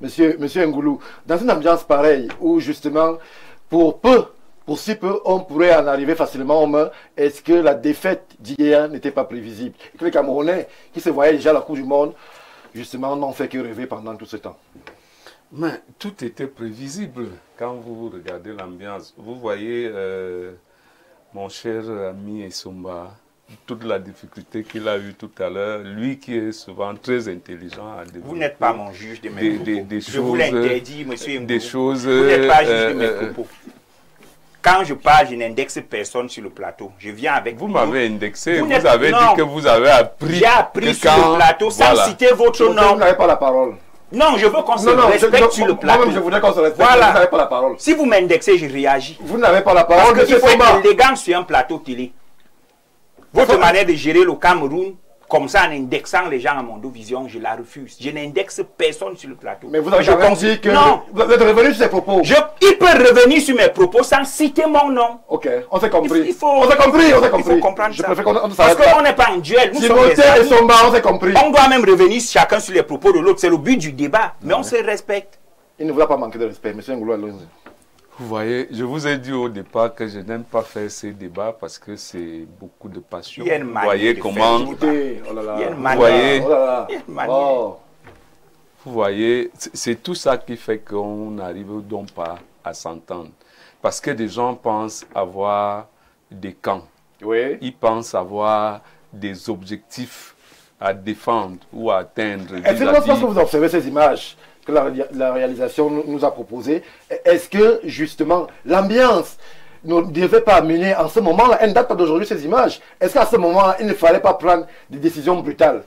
monsieur Ngoulou, dans une ambiance pareille, où justement, pour si peu, on pourrait en arriver facilement aux mains, est-ce que la défaite d'hier n'était pas prévisible? Et que les Camerounais, qui se voyaient déjà à la Coupe du Monde, justement, n'ont fait que rêver pendant tout ce temps. Mais tout était prévisible quand vous regardez l'ambiance. Vous voyez, mon cher ami Essomba, toute la difficulté qu'il a eue tout à l'heure, lui qui est souvent très intelligent à développer. Vous n'êtes pas mon juge de mes propos. Je vous l'interdis, monsieur Ngoulou. Des choses... Vous n'êtes pas juge de mes propos. Quand je parle, je n'indexe personne sur le plateau. Je viens avec vous. Vous m'avez indexé, vous avez dit que vous avez appris... J'ai appris sur le plateau sans citer votre nom. Vous n'avez pas la parole. Non, je veux qu'on se respecte sur le plateau. Moi-même, je voudrais qu'on se respecte. Voilà. Vous n'avez pas la parole. Si vous m'indexez, je réagis. Vous n'avez pas la parole. Parce qu'il faut être élégant sur un plateau télé. Votre manière de gérer le Cameroun, comme ça, en indexant les gens à Mondovision, je la refuse. Je n'indexe personne sur le plateau. Mais vous avez quand même dit que vous êtes revenu sur ses propos. Il peut revenir sur mes propos sans citer mon nom. Ok, on s'est compris. Il faut comprendre ça. Parce qu'on n'est pas en duel. Nous sommes des amis. On s'est compris. On doit même revenir chacun sur les propos de l'autre. C'est le but du débat. Mais on se respecte. Il ne vous a pas manqué de respect, monsieur Ngoulou. Vous voyez, je vous ai dit au départ que je n'aime pas faire ces débats parce que c'est beaucoup de passion. Vous voyez comment... Vous voyez, c'est tout ça qui fait qu'on n'arrive donc pas à s'entendre. Parce que des gens pensent avoir des camps. Oui. Ils pensent avoir des objectifs à défendre ou à atteindre. Est-ce que vous observez ces images que la réalisation nous a proposé, est-ce que justement l'ambiance ne devait pas amener en ce moment-là, elle ne date pas d'aujourd'hui ces images, est-ce qu'à ce moment-là, il ne fallait pas prendre des décisions brutales?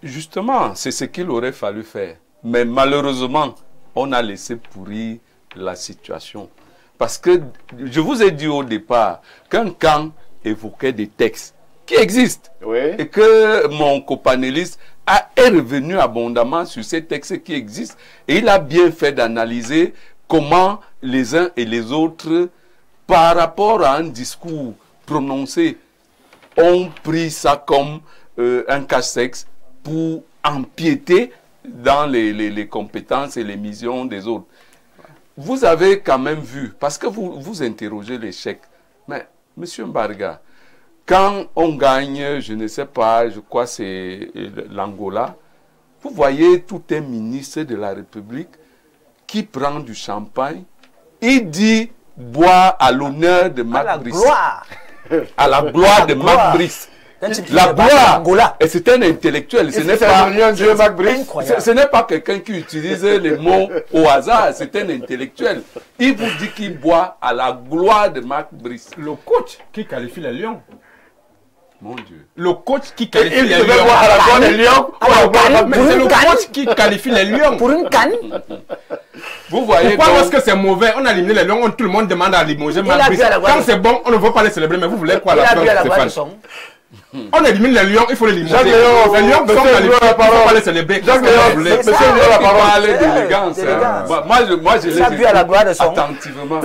Justement, c'est ce qu'il aurait fallu faire. Mais malheureusement, on a laissé pourrir la situation. Parce que je vous ai dit au départ qu'un camp évoquait des textes qui existent. Oui. Et que mon copanéliste est revenu abondamment sur ces textes qui existent. Et il a bien fait d'analyser comment les uns et les autres, par rapport à un discours prononcé, ont pris ça comme un cache-sexe pour empiéter dans les compétences et les missions des autres. Vous avez quand même vu, parce que vous interrogez l'échec, mais monsieur Mbarga, quand on gagne, je ne sais pas, je crois c'est l'Angola, vous voyez tout un ministre de la République qui prend du champagne, il dit boire à l'honneur de Mac Brice. À la gloire de Mac Brice. La gloire, et c'est un intellectuel, ce n'est pas quelqu'un qui utilise les mots au hasard, c'est un intellectuel. Il vous dit qu'il boit à la gloire de Mac Brice. Le coach qui qualifie les Lions. Mon Dieu. Le coach qui qualifie les Lions. À la gloire des Lions. Mais c'est le coach qui qualifie les Lions. Pour une canne. Vous voyez, pourquoi lorsque c'est mauvais, on a éliminé les Lions, tout le monde demande à limoger Mac Brice. Quand c'est bon, on ne veut pas les célébrer, mais vous voulez quoi à la fin, Stéphane? On élimine les Lions, il faut les limoger. Les Lions sont qualifiés, il ne faut pas les célébrer. Monsieur la parole. Parler d'élégance. Moi, je l'ai attentivement.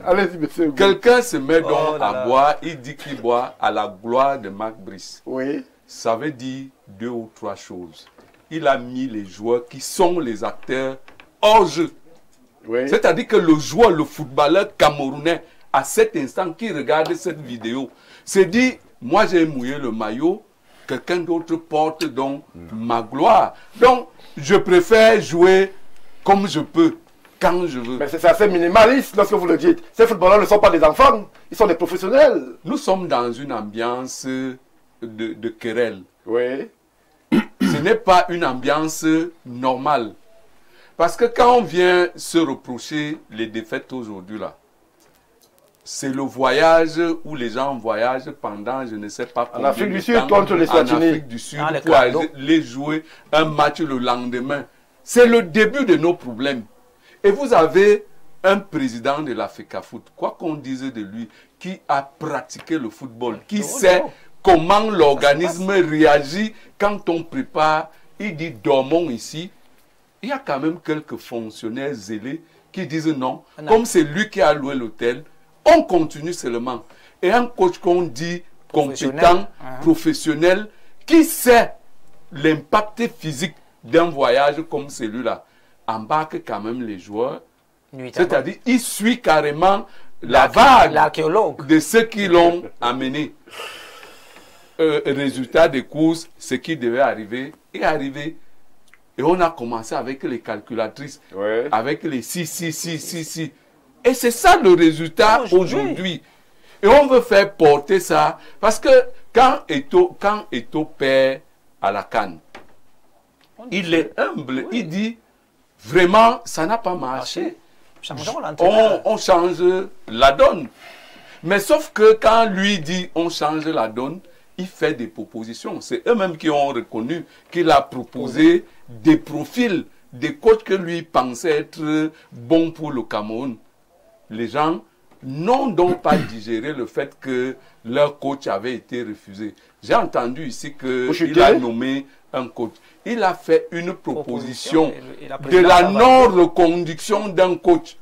Allez-y, monsieur. Quelqu'un se met donc à boire, il dit qu'il boit à la gloire de Mac Brice. Oui. Ça veut dire 2 ou 3 choses. Il a mis les joueurs qui sont les acteurs hors jeu. Oui. C'est-à-dire que le joueur, le footballeur camerounais, à cet instant qui regarde cette vidéo, se dit, moi j'ai mouillé le maillot, quelqu'un d'autre porte donc ma gloire. Donc, je préfère jouer comme je peux, quand je veux. Mais c'est assez minimaliste lorsque vous le dites. Ces footballeurs ne sont pas des enfants, ils sont des professionnels. Nous sommes dans une ambiance de querelle. Oui. Ce n'est pas une ambiance normale. Parce que quand on vient se reprocher les défaites aujourd'hui là, c'est le voyage où les gens voyagent pendant je ne sais pas combien en Afrique de du Sud temps, contre les Swatini. En Afrique du Sud pour aller jouer un match le lendemain. C'est le début de nos problèmes. Et vous avez un président de la FECAFOOT, quoi qu'on dise de lui, qui a pratiqué le football, qui sait comment l'organisme réagit quand on prépare. Il dit dormons ici. Il y a quand même quelques fonctionnaires zélés qui disent non, comme c'est lui qui a loué l'hôtel, on continue seulement. Et un coach qu'on dit compétent, professionnel, qui sait l'impact physique d'un voyage comme celui-là, embarque quand même les joueurs. C'est-à-dire, il suit carrément la vague de ceux qui l'ont amené. Résultat des courses, ce qui devait arriver est arrivé. Et on a commencé avec les calculatrices, avec les si. Et c'est ça le résultat aujourd'hui. Et on veut faire porter ça. Parce que quand Eto'o perd à la CAN, il est humble. Il dit, vraiment, ça n'a pas marché. On change la donne. Mais sauf que quand lui dit, on change la donne, il fait des propositions. C'est eux-mêmes qui ont reconnu qu'il a proposé des profils, des coachs que lui pensait être bons pour le Cameroun. Les gens n'ont donc pas digéré le fait que leur coach avait été refusé. J'ai entendu ici qu'il a nommé un coach. Il a fait une proposition de la non-reconduction d'un coach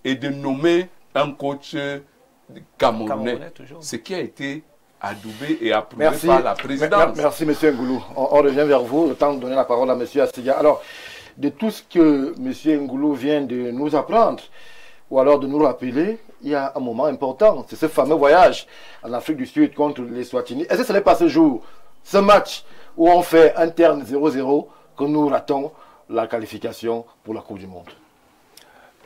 et de nommer un coach camerounais. Ce qui a été adoubé et approuvé par la présidence. Merci, M. Ngoulou. On revient vers vous, le temps de donner la parole à M. Astiga. Alors, de tout ce que M. Ngoulou vient de nous apprendre, ou alors de nous rappeler, il y a un moment important. C'est ce fameux voyage en Afrique du Sud contre les Swatini. Est-ce que ce n'est pas ce jour, ce match, où on fait un terme 0-0, que nous ratons la qualification pour la Coupe du Monde?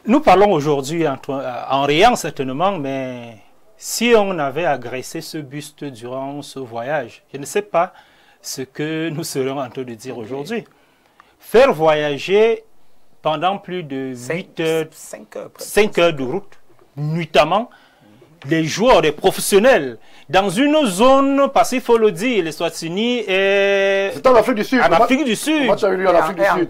Nous parlons aujourd'hui en riant certainement, mais si on avait agressé ce buste durant ce voyage, je ne sais pas ce que nous serions en train de dire aujourd'hui. Faire voyager pendant plus de 5 heures de route, nuitamment, les joueurs, les professionnels, dans une zone, parce qu'il faut le dire, les Swatini est... C'est en Afrique du Sud. En Afrique du Sud. Moi, tu as eu en Afrique du Sud.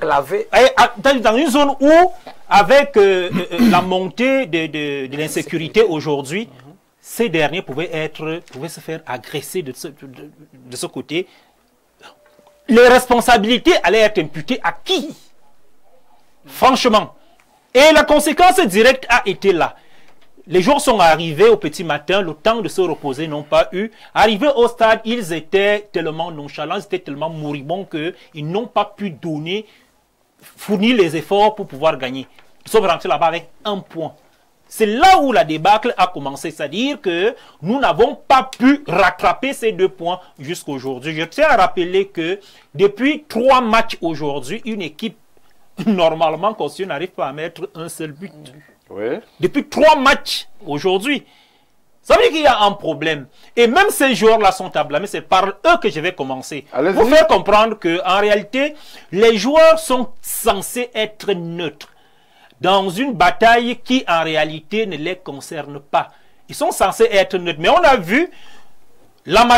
Dans une zone où, avec la montée de l'insécurité aujourd'hui, ces derniers pouvaient se faire agresser de ce côté. Les responsabilités allaient être imputées à qui? Franchement. Et la conséquence directe a été là. Les joueurs sont arrivés au petit matin, le temps de se reposer n'ont pas eu. Arrivés au stade, ils étaient tellement nonchalants, ils étaient tellement moribonds qu'ils n'ont pas pu fournir les efforts pour pouvoir gagner. Nous sommes rentrés là-bas avec 1 point. C'est là où la débâcle a commencé, c'est-à-dire que nous n'avons pas pu rattraper ces 2 points jusqu'à aujourd'hui. Je tiens à rappeler que depuis 3 matchs aujourd'hui, une équipe normalement conçue n'arrive pas à mettre un seul but. Oui. Depuis 3 matchs aujourd'hui. Ça veut dire qu'il y a un problème. Et même ces joueurs-là sont à blâmer. C'est par eux que je vais commencer. Pour faire comprendre qu'en réalité, les joueurs sont censés être neutres dans une bataille qui, en réalité, ne les concerne pas. Ils sont censés être neutres. Mais on a vu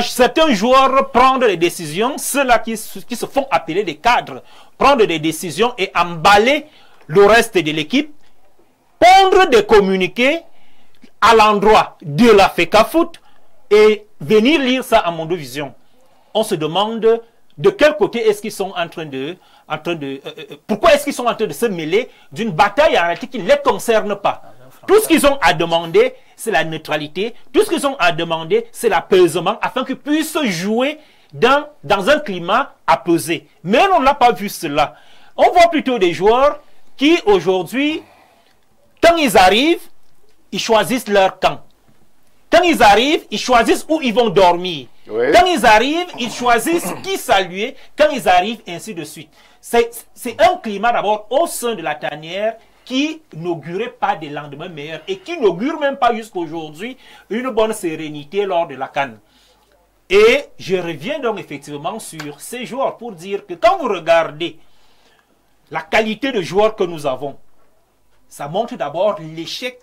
certains joueurs prendre des décisions, ceux-là qui se font appeler des cadres, prendre des décisions et emballer le reste de l'équipe, pondre des communiqués à l'endroit de la FECAFOOT et venir lire ça à Mondovision. On se demande de quel côté est-ce qu'ils sont en train de... pourquoi est-ce qu'ils sont en train de se mêler d'une bataille en réalité qui ne les concerne pas? Tout ce qu'ils ont à demander, c'est la neutralité. Tout ce qu'ils ont à demander, c'est l'apaisement afin qu'ils puissent jouer dans un climat apaisé. Mais on n'a pas vu cela. On voit plutôt des joueurs qui aujourd'hui, quand ils arrivent, ils choisissent leur camp. Quand ils arrivent, ils choisissent où ils vont dormir. Oui. Quand ils arrivent, ils choisissent qui saluer. Quand ils arrivent, ainsi de suite. C'est un climat d'abord au sein de la tanière qui n'augurait pas des lendemains meilleurs et qui n'augure même pas jusqu'à aujourd'hui une bonne sérénité lors de la CAN. Et je reviens donc effectivement sur ces joueurs pour dire que quand vous regardez la qualité de joueurs que nous avons, ça montre d'abord l'échec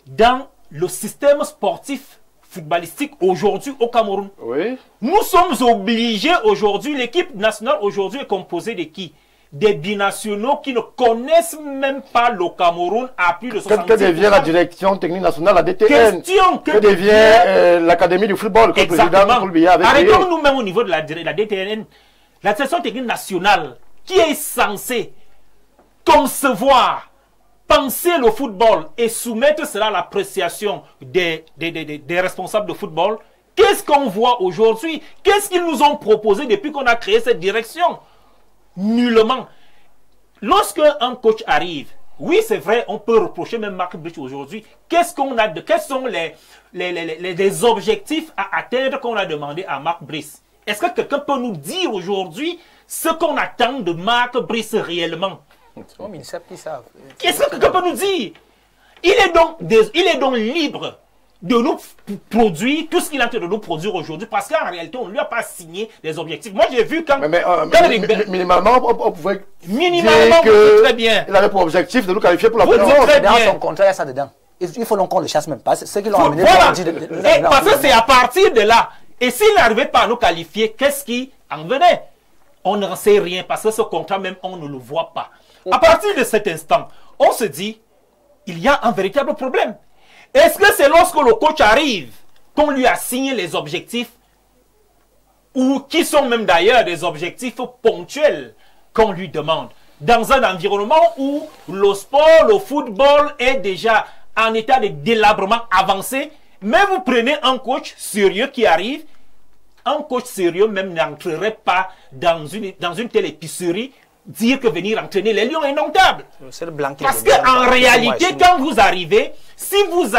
dans le système sportif footballistique aujourd'hui au Cameroun. Oui. Nous sommes obligés aujourd'hui, l'équipe nationale aujourd'hui est composée de qui? Des binationaux qui ne connaissent même pas le Cameroun à plus de 70%. Que devient la direction technique nationale, la DTN? Que devient l'Académie du football que le président Poulbiya avait créé? Arrêtons-nous même au niveau de la DTN. La direction technique nationale qui est censée concevoir, penser le football et soumettre cela à l'appréciation des responsables de football, qu'est-ce qu'on voit aujourd'hui? Qu'est-ce qu'ils nous ont proposé depuis qu'on a créé cette direction? Nullement. lorsque un coach arrive, oui, c'est vrai, on peut reprocher même Marc Brice aujourd'hui. Quels sont les objectifs à atteindre qu'on a demandé à Marc Brice? Est-ce que quelqu'un peut nous dire aujourd'hui ce qu'on attend de Marc Brice réellement? Est-ce que quelqu'un peut nous dire? Il est donc libre de nous produire tout ce qu'il est en train de nous produire aujourd'hui, parce qu'en réalité, on ne lui a pas signé les objectifs. Moi, j'ai vu quand... minimalement, on pouvait minimalement, dire que très bien. Il avait pour objectif de nous qualifier pour la Coupe du Monde. Dans son contrat, il y a ça dedans. Il faut qu'on le chasse même pas. Ceux qui l'ont amené... Voilà. Parce que c'est à partir de là. Et s'il n'arrivait pas à nous qualifier, qu'est-ce qui en venait? On n'en sait rien, parce que ce contrat même, on ne le voit pas. À partir de cet instant, on se dit, il y a un véritable problème. Est-ce que c'est lorsque le coach arrive qu'on lui a signé les objectifs, ou qui sont même d'ailleurs des objectifs ponctuels qu'on lui demande, dans un environnement où le sport, le football est déjà en état de délabrement avancé, mais vous prenez un coach sérieux qui arrive, un coach sérieux même n'entrerait pas dans une telle épicerie dire que venir entraîner les Lions est indomptable. Parce qu'en réalité, quand vous arrivez, si vous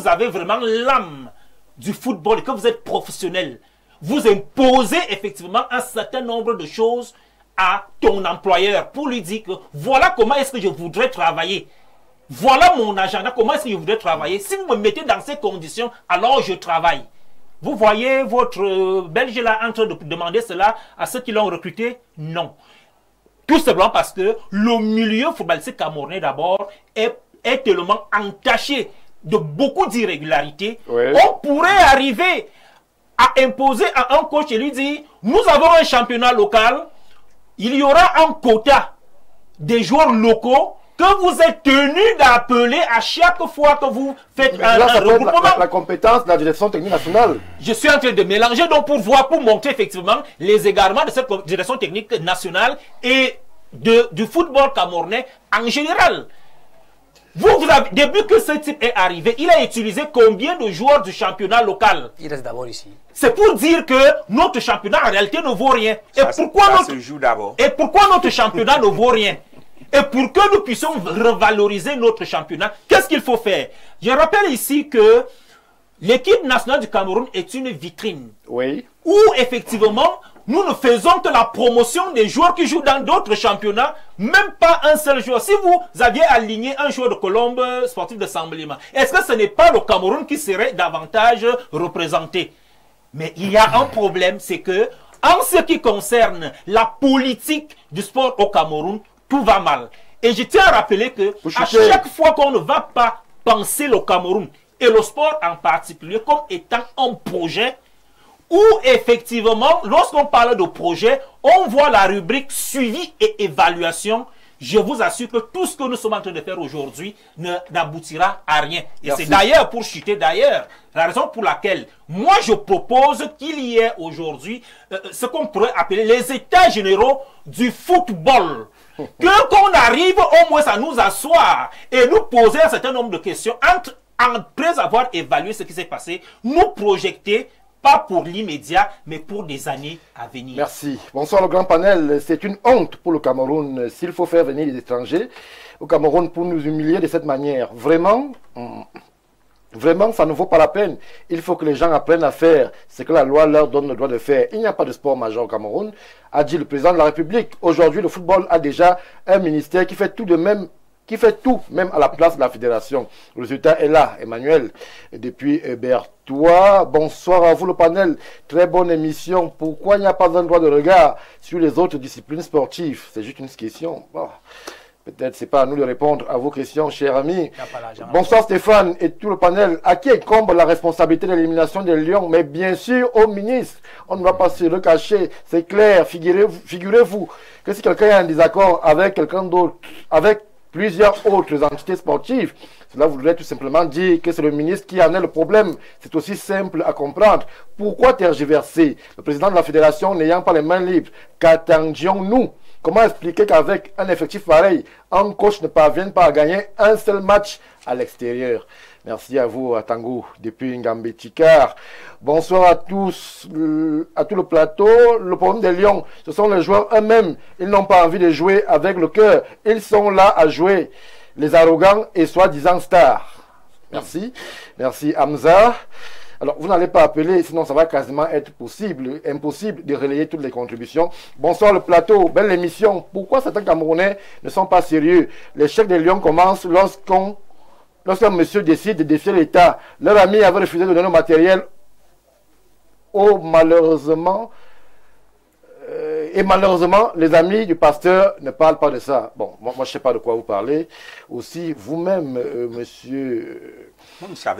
avez vraiment l'âme du football et que vous êtes professionnel, vous imposez effectivement un certain nombre de choses à ton employeur pour lui dire que voilà comment est-ce que je voudrais travailler. Voilà mon agenda, comment est-ce que je voudrais travailler. Si vous me mettez dans ces conditions, alors je travaille. Vous voyez votre Belge là en train de demander cela à ceux qui l'ont recruté? Non. Tout simplement parce que le milieu footballistique camerounais d'abord est tellement entaché de beaucoup d'irrégularités. Oui. On pourrait arriver à imposer à un coach et lui dire, nous avons un championnat local, il y aura un quota des joueurs locaux que vous êtes tenu d'appeler à chaque fois que vous faites un regroupement. La compétence de la direction technique nationale. Je suis en train de mélanger donc pour montrer effectivement les égarements de cette direction technique nationale et du football camerounais en général. Vous avez, depuis que ce type est arrivé, il a utilisé combien de joueurs du championnat local? Il reste d'abord ici. C'est pour dire que notre championnat en réalité ne vaut rien. Et pourquoi notre championnat ne vaut rien? Et pour que nous puissions revaloriser notre championnat, qu'est-ce qu'il faut faire? Je rappelle ici que l'équipe nationale du Cameroun est une vitrine. Oui. Où effectivement, nous ne faisons que la promotion des joueurs qui jouent dans d'autres championnats, même pas un seul joueur. Si vous aviez aligné un joueur de Colombe sportif de Sambelima, est-ce que ce n'est pas le Cameroun qui serait davantage représenté? Mais il y a un problème, c'est que en ce qui concerne la politique du sport au Cameroun, tout va mal. Et je tiens à rappeler que à chaque fois qu'on ne va pas penser le Cameroun et le sport en particulier comme étant un projet, où effectivement, lorsqu'on parle de projet, on voit la rubrique suivi et évaluation. Je vous assure que tout ce que nous sommes en train de faire aujourd'hui n'aboutira à rien. Et c'est d'ailleurs pour chuter d'ailleurs la raison pour laquelle moi je propose qu'il y ait aujourd'hui ce qu'on pourrait appeler les états généraux du football. Qu'on arrive au moins à nous asseoir et nous poser un certain nombre de questions après avoir évalué ce qui s'est passé, nous projeter pas pour l'immédiat, mais pour des années à venir. Merci. Bonsoir le grand panel. C'est une honte pour le Cameroun s'il faut faire venir des étrangers au Cameroun pour nous humilier de cette manière. Vraiment, ça ne vaut pas la peine. Il faut que les gens apprennent à faire ce que la loi leur donne le droit de faire. Il n'y a pas de sport majeur au Cameroun, a dit le président de la République. Aujourd'hui, le football a déjà un ministère qui fait tout de même. Qui fait tout, même à la place de la fédération. Le résultat est là, Emmanuel. Et depuis Berthois, bonsoir à vous le panel. Très bonne émission. Pourquoi il n'y a pas un droit de regard sur les autres disciplines sportives? C'est juste une question. Bon, peut-être c'est pas à nous de répondre à vos questions, chers amis. Bonsoir Stéphane et tout le panel. À qui incombe la responsabilité de l'élimination des Lions? Mais bien sûr au ministre. On ne va pas se le cacher. C'est clair. Figurez-vous que si quelqu'un a un désaccord avec quelqu'un d'autre, avec plusieurs autres entités sportives, cela voudrait tout simplement dire que c'est le ministre qui en est le problème. C'est aussi simple à comprendre. Pourquoi tergiverser? Le président de la fédération n'ayant pas les mains libres, qu'attendions-nous? Comment expliquer qu'avec un effectif pareil, un coach ne parvienne pas à gagner un seul match à l'extérieur? Merci à vous, à Tango, depuis Ngambé-Tikar. Bonsoir à tous, à tout le plateau. Le problème des Lions, ce sont les joueurs eux-mêmes. Ils n'ont pas envie de jouer avec le cœur. Ils sont là à jouer les arrogants et soi-disant stars. Merci. Merci, Hamza. Alors, vous n'allez pas appeler, sinon ça va quasiment être impossible de relayer toutes les contributions. Bonsoir le plateau, belle émission. Pourquoi certains Camerounais ne sont pas sérieux? L'échec des Lions commence lorsqu'un monsieur décide de défier l'État. Leur ami avait refusé de donner le matériel malheureusement, les amis du pasteur ne parlent pas de ça. Bon, moi je ne sais pas de quoi vous parlez. Aussi, vous-même, monsieur...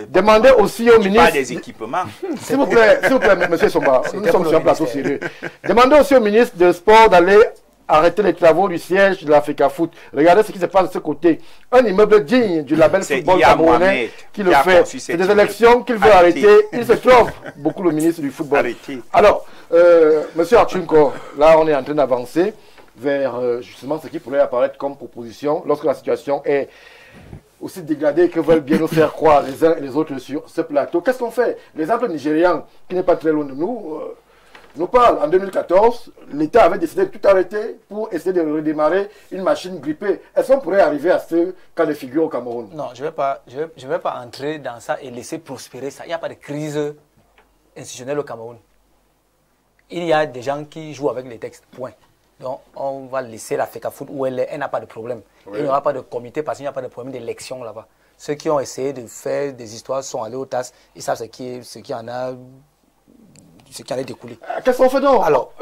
Demandez aussi au ministre... des équipements. S'il vous plaît, monsieur Somba, nous sommes sur un plateau sérieux. Demandez aussi au ministre des Sports d'aller arrêter les travaux du siège de l'Africa Foot. Regardez ce qui se passe de ce côté. Un immeuble digne du label football camerounais qui le fait. C'est des élections qu'il veut arrêter. Il se trompe beaucoup le ministre du football. Arrêtez. Alors, monsieur Archunko, là on est en train d'avancer vers justement ce qui pourrait apparaître comme proposition lorsque la situation est aussi dégradée que veulent bien nous faire croire les uns et les autres sur ce plateau. Qu'est-ce qu'on fait? L'exemple nigérian, qui n'est pas très loin de nous, nous parle. En 2014, l'État avait décidé de tout arrêter pour essayer de redémarrer une machine grippée. Est-ce qu'on pourrait arriver à ce cas de figure au Cameroun? Non, je ne vais pas entrer dans ça et laisser prospérer ça. Il n'y a pas de crise institutionnelle au Cameroun. Il y a des gens qui jouent avec les textes, point. Donc, on va laisser la FECA Foot où elle est, elle n'a pas de problème. Oui. Il n'y aura pas de comité parce qu'il n'y a pas de problème d'élection là-bas. Ceux qui ont essayé de faire des histoires sont allés au TAS, ils savent ce qui en allait découler. Qu'est-ce qu'on fait donc? Alors,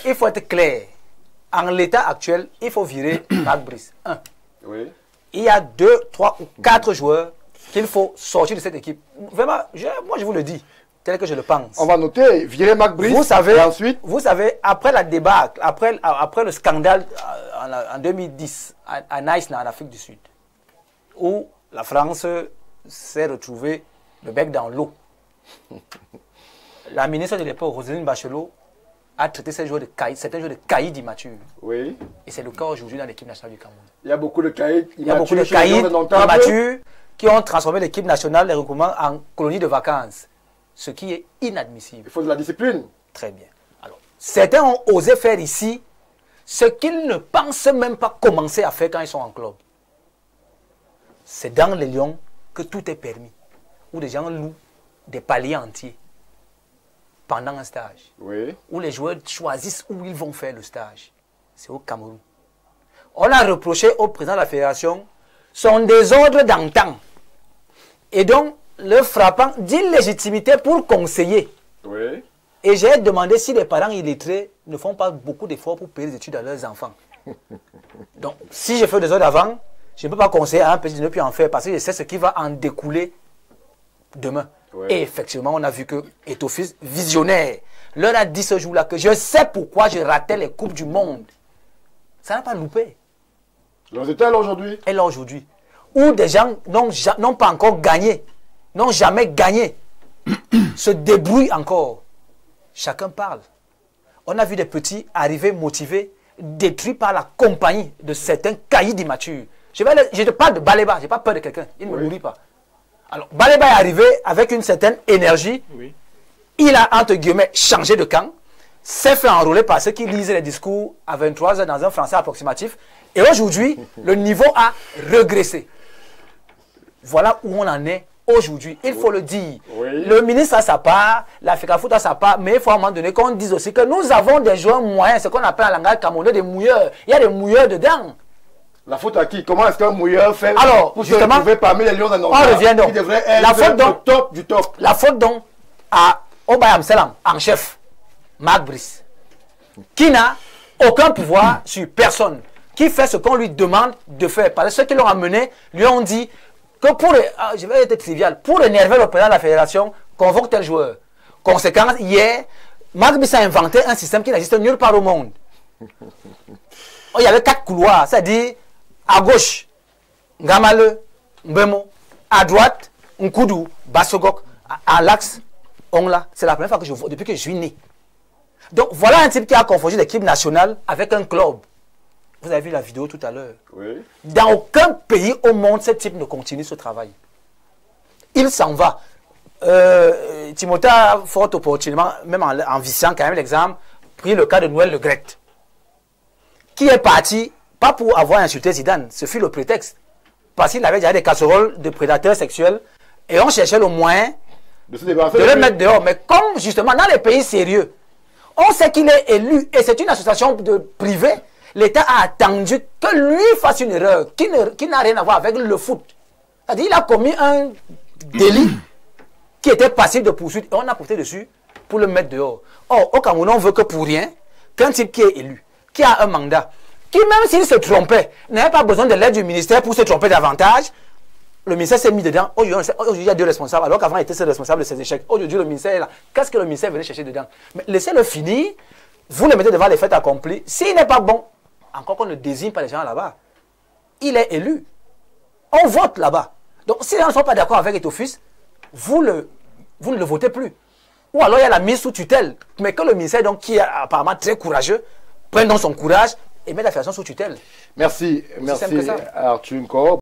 il faut être clair. En l'état actuel, il faut virer Marc Brice. Oui. Il y a 2, 3 ou 4 joueurs qu'il faut sortir de cette équipe. Vraiment, moi je vous le dis, tel que je le pense. On va noter, virer Marc Brice. Vous savez, et ensuite... vous savez, après la débâcle, après le scandale en 2010 à Nice, en Afrique du Sud, où la France s'est retrouvée le bec dans l'eau. La ministre de l'époque, Roselyne Bachelot, a traité certains joueurs de caïds immatures. Oui. Et c'est le cas aujourd'hui dans l'équipe nationale du Cameroun. Il y a beaucoup de caïds immatures qui ont transformé l'équipe nationale, les recrutements, en colonie de vacances. Ce qui est inadmissible. Il faut de la discipline. Très bien. Alors, certains ont osé faire ici ce qu'ils ne pensent même pas commencer à faire quand ils sont en club. C'est dans les Lions que tout est permis. Où les gens louent des paliers entiers pendant un stage. Oui. Où les joueurs choisissent où ils vont faire le stage. C'est au Cameroun. On a reproché au président de la fédération son désordre d'antan. Et donc, le frappant d'illégitimité pour conseiller. Oui. Et j'ai demandé si les parents illettrés ne font pas beaucoup d'efforts pour payer les études à leurs enfants. Donc, si je fais des ordres avant, je ne peux pas conseiller à un petit de ne plus en faire parce que je sais ce qui va en découler demain. Oui. Et effectivement, on a vu que Etofis, visionnaire, leur a dit ce jour-là que je sais pourquoi je ratais les Coupes du Monde. Ça n'a pas loupé. Le résultat est là aujourd'hui. Et là aujourd'hui. Où des gens n'ont pas encore gagné, n'ont jamais gagné, se débrouillent encore. Chacun parle. On a vu des petits arriver motivés, détruits par la compagnie de certains caïds immatures. Je te parle de Baleba, je n'ai pas peur de quelqu'un, il ne me nourrit pas. Alors, Baleba est arrivé avec une certaine énergie. Oui. Il a, entre guillemets, changé de camp, s'est fait enrôler par ceux qui lisent les discours à 23 heures dans un français approximatif. Et aujourd'hui, le niveau a régressé. Voilà où on en est aujourd'hui. Il faut le dire. Oui. Le ministre a sa part, l'Africa Foot a sa part, mais il faut à un moment donné qu'on dise aussi que nous avons des joueurs moyens, ce qu'on appelle en langage camerounais des mouilleurs. Il y a des mouilleurs dedans. La faute à qui? Comment est-ce qu'un mouilleur fait pour justement, se retrouver parmi les lions d'un on revient donc. Qui devrait être le top du top? La faute donc à Obayam Salam, en chef, Marc Brice, qui n'a aucun pouvoir sur personne, qui fait ce qu'on lui demande de faire. Parce que ceux qui l'ont amené lui ont dit que je vais être trivial, pour énerver le président de la fédération, convoque tel joueur. Conséquence, hier, Marc Brice a inventé un système qui n'existe nulle part au monde. Il y avait 4 couloirs, c'est-à-dire à gauche, Ngamale, Mbemo, à droite, Nkoudou, Bassogok, à l'axe, Ongla. C'est la première fois que je vois depuis que je suis né. Donc voilà un type qui a confondu l'équipe nationale avec un club. Vous avez vu la vidéo tout à l'heure. Oui. Dans aucun pays au monde, ce type ne continue ce travail. Il s'en va. Timothée a fort opportunément, même en viciant quand même l'exemple, pris le cas de Noël Le Graët, qui est parti, pas pour avoir insulté Zidane, ce fut le prétexte. Parce qu'il avait déjà des casseroles de prédateurs sexuels et on cherchait le moyen de le mettre dehors. Mais comme justement dans les pays sérieux, on sait qu'il est élu et c'est une association privée, l'État a attendu que lui fasse une erreur qui n'a rien à voir avec le foot. C'est-à-dire qu'il a commis un délit qui était passible de poursuite et on a porté dessus pour le mettre dehors. Or, au Cameroun, on veut que pour rien, qu'un type qui est élu, qui a un mandat, qui même s'il se trompait, n'avait pas besoin de l'aide du ministère pour se tromper davantage, le ministère s'est mis dedans. Aujourd'hui, il y a 2 responsables, alors qu'avant, il était seul responsable de ses échecs. Aujourd'hui, le ministère est là. Qu'est-ce que le ministère venait chercher dedans? Mais laissez-le finir, vous le mettez devant les faits accomplis. S'il n'est pas bon, encore qu'on ne désigne pas les gens là-bas, il est élu. On vote là-bas. Donc, si les gens ne sont pas d'accord avec Eto'o-Fils, vous ne le votez plus. Ou alors il y a la mise sous tutelle. Mais que le ministère, donc, qui est apparemment très courageux, prenne donc son courage et mette la fédération sous tutelle. Merci, merci Arthur Nkoro.